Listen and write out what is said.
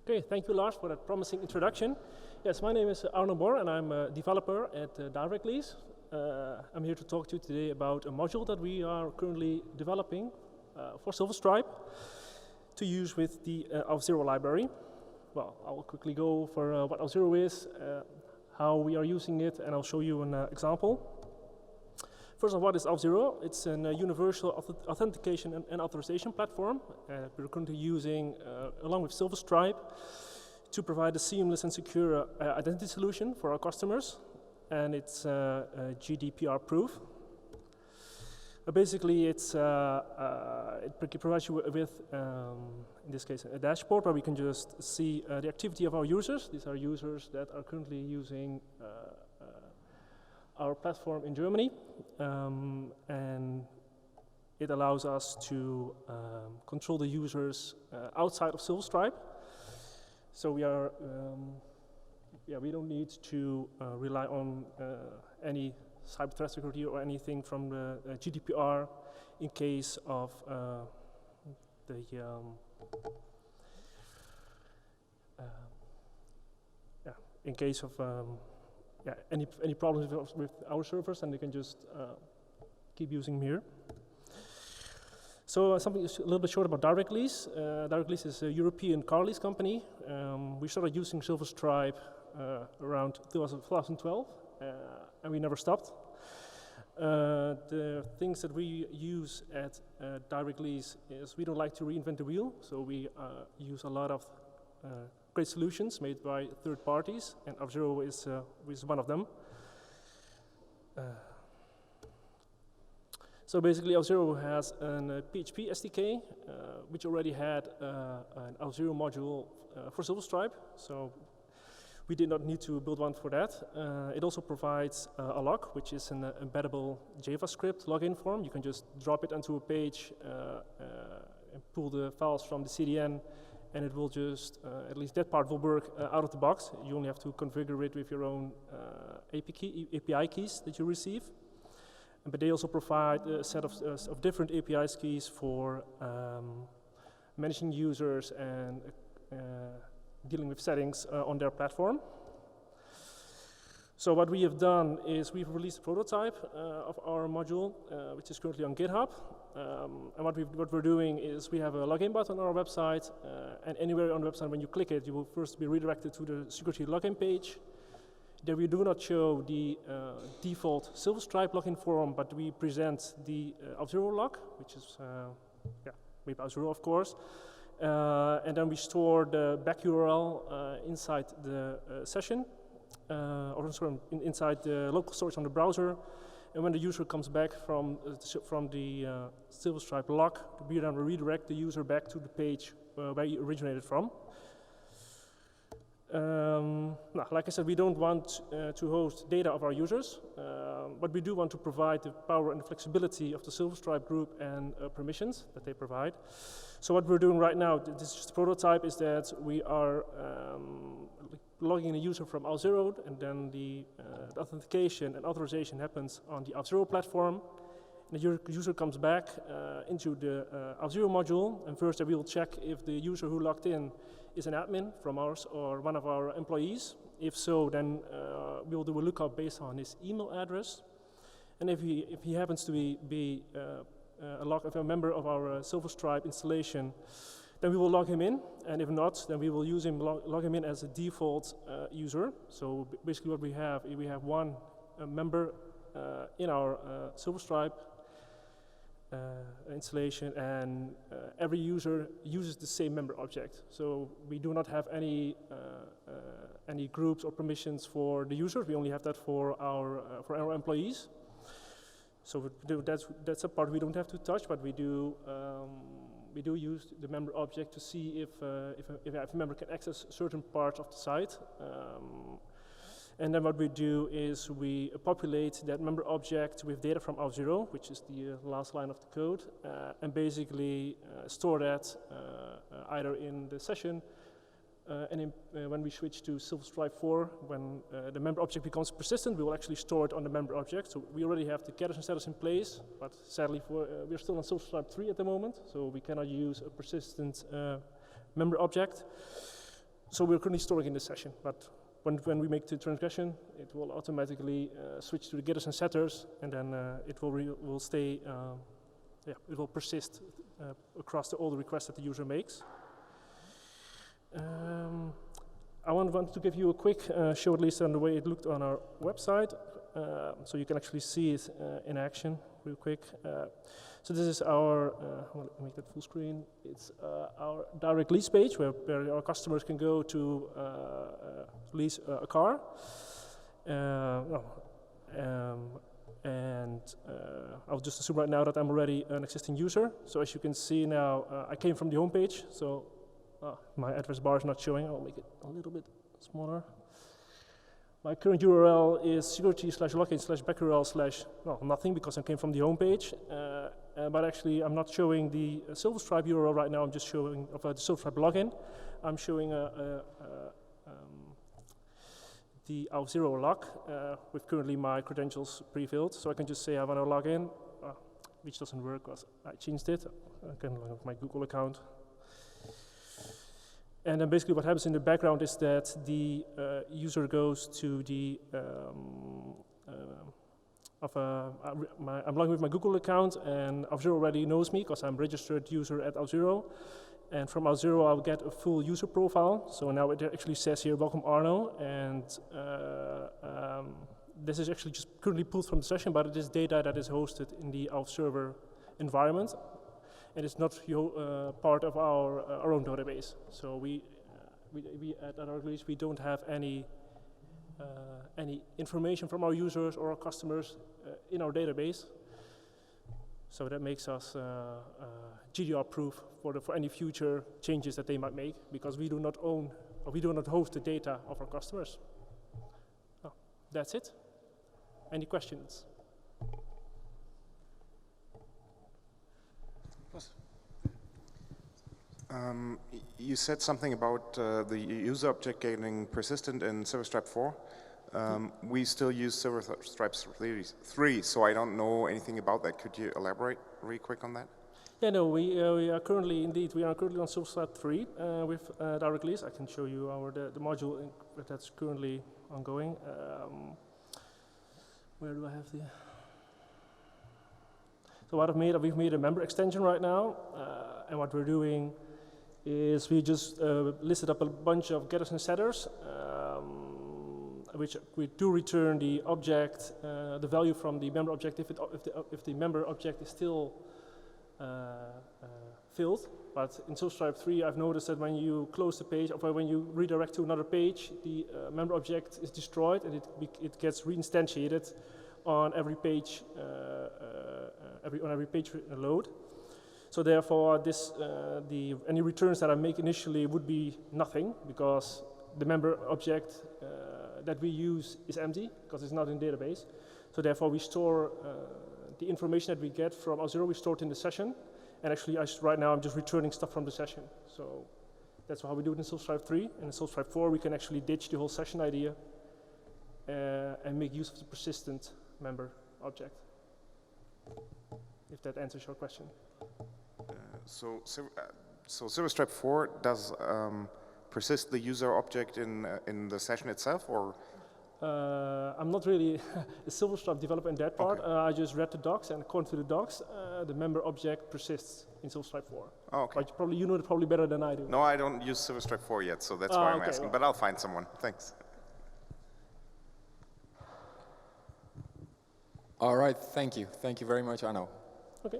Okay, thank you, Lars, for that promising introduction. Yes, my name is Arno and I'm a developer at DirectLease. I'm here to talk to you today about a module that we are currently developing for SilverStripe to use with the Auth0 library. Well, I'll quickly go over what Auth0 is, how we are using it, and I'll show you an example. First of all, what is Auth0? It's a universal authentication and authorization platform we're currently using along with SilverStripe to provide a seamless and secure identity solution for our customers, and it's GDPR proof. Basically, it provides you with, in this case, a dashboard where we can just see the activity of our users. These are users that are currently using our platform in Germany, and it allows us to control the users outside of SilverStripe. So we are, we don't need to rely on any cyber threat security or anything from the GDPR in case of any problems with our servers, and they can just keep using them here. So something a little bit short about DirectLease. DirectLease is a European car lease company. We started using SilverStripe around 2012, and we never stopped. The things that we use at DirectLease is we don't like to reinvent the wheel, so we use a lot of great solutions made by third parties, and Auth0 is one of them. So basically, Auth0 has a PHP SDK, which already had an Auth0 module for SilverStripe, so we did not need to build one for that. It also provides a log, which is an embeddable JavaScript login form. You can just drop it onto a page and pull the files from the CDN, and it will just, at least that part will work out of the box. You only have to configure it with your own API keys that you receive. But they also provide a set of different API keys for managing users and dealing with settings on their platform. So what we have done is we've released a prototype of our module, which is currently on GitHub. And what we're doing is we have a login button on our website, and anywhere on the website when you click it, you will first be redirected to the security login page. There we do not show the default SilverStripe login form, but we present the Auth0 log, which is with Auth0 of course. And then we store the back URL inside the session, inside the local storage on the browser. And when the user comes back from the SilverStripe log, we then redirect the user back to the page where he originated from. Like I said, we don't want to host data of our users, but we do want to provide the power and the flexibility of the SilverStripe group and permissions that they provide. So what we're doing right now, this is just a prototype, is that we are logging a user from Auth0, and then the authentication and authorization happens on the Auth0 platform. And the user comes back into the Auth0 module, and first we will check if the user who logged in is an admin from ours or one of our employees. If so, then we will do a lookup based on his email address. And if he happens to be a member of our SilverStripe installation, then we will log him in, and if not, then we will use him, log him in as a default user. So basically what we have one member in our SilverStripe installation, and every user uses the same member object. So we do not have any groups or permissions for the users. We only have that for our employees. So that's a part we don't have to touch, but we do use the member object to see if a member can access certain parts of the site. And then what we do is we populate that member object with data from Auth0, which is the last line of the code, and basically store that either in the session and when we switch to SilverStripe 4, when the member object becomes persistent, we will actually store it on the member object. So we already have the getters and setters in place, but sadly we're still on SilverStripe 3 at the moment, so we cannot use a persistent member object. So we're currently storing in this session, but when we make the transgression, it will automatically switch to the getters and setters, and then it will stay. It will persist across all the requests that the user makes. I wanted to give you a quick show, at least on the way it looked on our website, so you can actually see it in action real quick. So this is our, let me make that full screen. It's our direct lease page where our customers can go to lease a car. I'll just assume right now that I'm already an existing user. So as you can see now, I came from the home page. So my address bar is not showing. I'll make it a little bit smaller. My current URL is security/login/backurl/nothing because I came from the home page. But actually, I'm not showing the SilverStripe URL right now. I'm just showing the SilverStripe login. I'm showing the Auth0 log with currently my credentials pre-filled. So I can just say I want to log in, which doesn't work because I changed it. I can log in with my Google account. And then basically what happens in the background is that the user goes to the, I'm logging with my Google account, and Auth0 already knows me because I'm registered user at Auth0. And from Auth0 I'll get a full user profile. So now it actually says here, welcome Arno, and this is actually just currently pulled from the session, but it is data that is hosted in the Auth server environment. And it's not part of our own database. So we at our release, we don't have any information from our users or our customers in our database. So that makes us GDPR proof for any future changes that they might make, because we do not own or we do not host the data of our customers. Oh, that's it. Any questions? You said something about the user object getting persistent in SilverStripe 4. We still use SilverStripe 3, so I don't know anything about that. Could you elaborate really quick on that? Yeah, no, we are currently, on SilverStripe 3 with direct lease. I can show you the module that's currently ongoing. Where do I have the? So we've made a member extension right now, and what we're doing is we just listed up a bunch of getters and setters, which we do return the object, the value from the member object if the member object is still filled. But in SilverStripe 3, I've noticed that when you close the page, or when you redirect to another page, the member object is destroyed and it gets reinstantiated on every page, on every page load. So therefore, any returns that I make initially would be nothing, because the member object that we use is empty because it's not in database. So therefore, we store the information that we get from Auth0, we store it in the session. And actually, right now, I'm just returning stuff from the session. So that's how we do it in SilverStripe 3. And in SilverStripe 4, we can actually ditch the whole session idea and make use of the persistent member object. If that answers your question. So SilverStripe 4 does persist the user object in the session itself, or? I'm not really a SilverStripe developer in that part. Okay. I just read the docs, and according to the docs, the member object persists in SilverStripe 4. Oh, okay. But you know it probably better than I do. No, I don't use SilverStripe 4 yet, so that's why I'm asking. Well. But I'll find someone. Thanks. All right, thank you. Thank you very much, Arno. Okay.